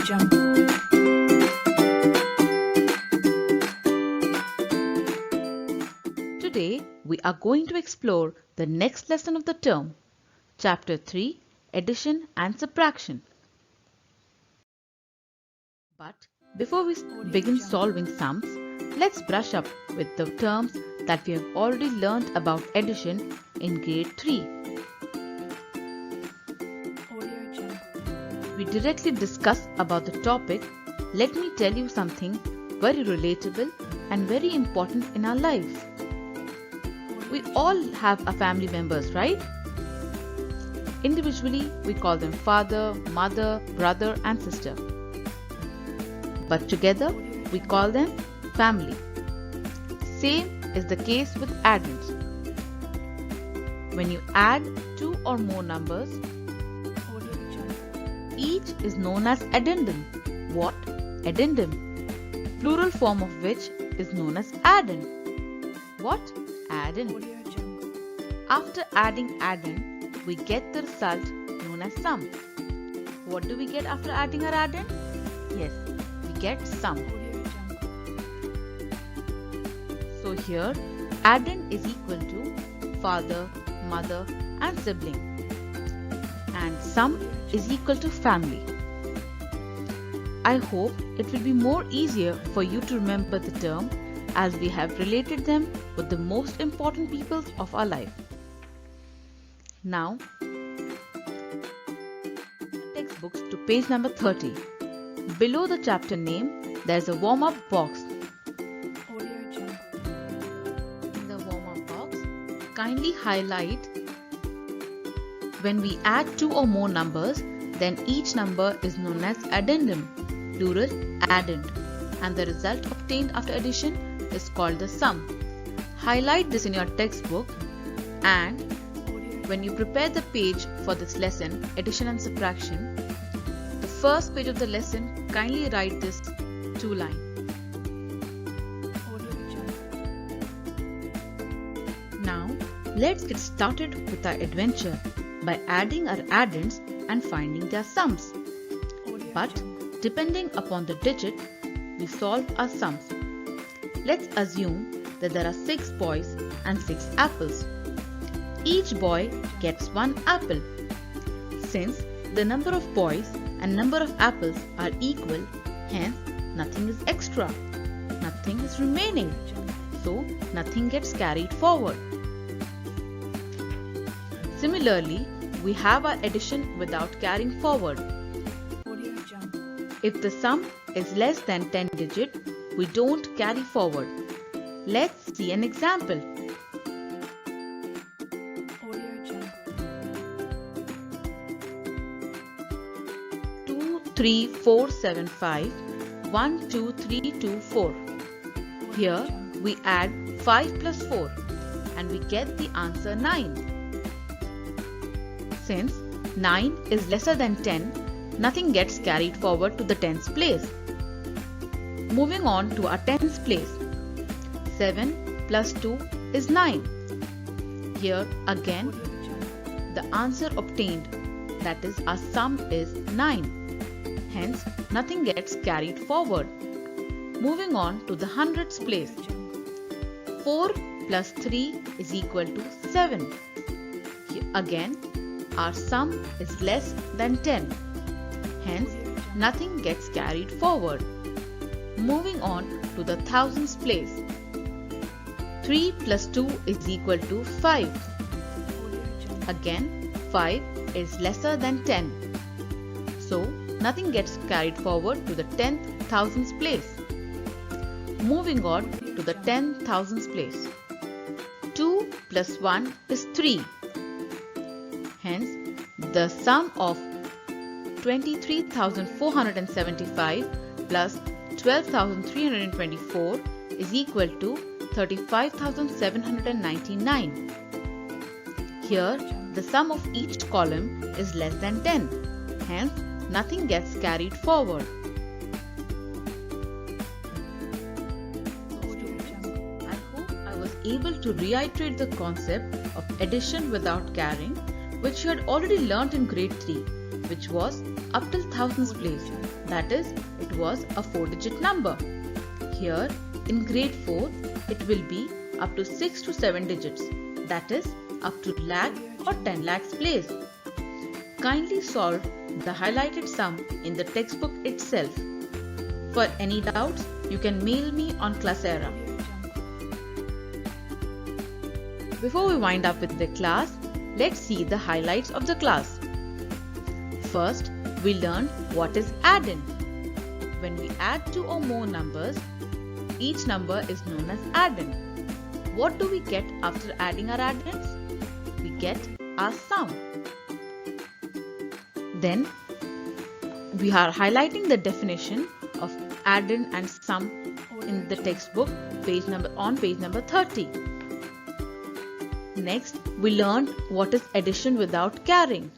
Jungle. Today, we are going to explore the next lesson of the term, Chapter 3, Addition and Subtraction. But before we begin solving sums, let's brush up with the terms that we have already learned about addition in grade 3. We directly discuss about the topic. Let me tell you something very relatable and very important in our lives. We all have our family members, right? Individually, we call them father, mother, brother and sister. But together, we call them family. Same is the case with addends. When you add two or more numbers, each is known as addendum. What? Addendum. Plural form of which is known as addend. What? Addend. After adding addend, we get the result known as sum. What do we get after adding our addend? Yes, we get sum. So here, addend is equal to father, mother and sibling. And sum is equal to family. I hope it will be more easier for you to remember the term as we have related them with the most important people of our life. Now, textbooks to page number 30. Below the chapter name, there is a warm-up box. In the warm-up box, kindly highlight when we add two or more numbers, then each number is known as addendum, plural addend, and the result obtained after addition is called the sum. Highlight this in your textbook, and when you prepare the page for this lesson, addition and subtraction, the first page of the lesson, kindly write this two line. Now, let's get started with our adventure by adding our addends and finding their sums. But depending upon the digit, we solve our sums. Let's assume that there are 6 boys and 6 apples. Each boy gets 1 apple. Since the number of boys and number of apples are equal, hence nothing is extra, nothing is remaining, so nothing gets carried forward. Similarly, we have our addition without carrying forward. If the sum is less than 10 digits, we don't carry forward. Let's see an example. 2, 3, 4, 7, 5, 1, 2, 3, 2, 4. Here we add 5 plus 4 and we get the answer 9. Since 9 is lesser than 10, nothing gets carried forward to the 10th place. Moving on to our 10th place. 7 plus 2 is 9. Here again, the answer obtained, that is our sum is 9. Hence, nothing gets carried forward. Moving on to the 100th place. 4 plus 3 is equal to 7. Here again, our sum is less than 10. Hence, nothing gets carried forward. Moving on to the 1000th place. 3 plus 2 is equal to 5. Again, 5 is lesser than 10. So, nothing gets carried forward to the 10,000th place. Moving on to the 10,000th place. 2 plus 1 is 3. Hence, the sum of 23,475 plus 12,324 is equal to 35,799. Here, the sum of each column is less than 10. Hence, nothing gets carried forward. I hope I was able to reiterate the concept of addition without carrying, which you had already learnt in grade 3, which was up till thousands place, that is, it was a 4-digit number. Here in grade 4, it will be up to 6 to 7 digits, that is, up to lakh or 10 lakhs place. Kindly solve the highlighted sum in the textbook itself. For any doubts, you can mail me on Classera. Before we wind up with the class, let's see the highlights of the class. First, we learned what is add-in. When we add 2 or more numbers, each number is known as add-in. What do we get after adding our add-ins? We get our sum. Then, we are highlighting the definition of add-in and sum in the textbook on page number 30. Next, we learned what is addition without carrying.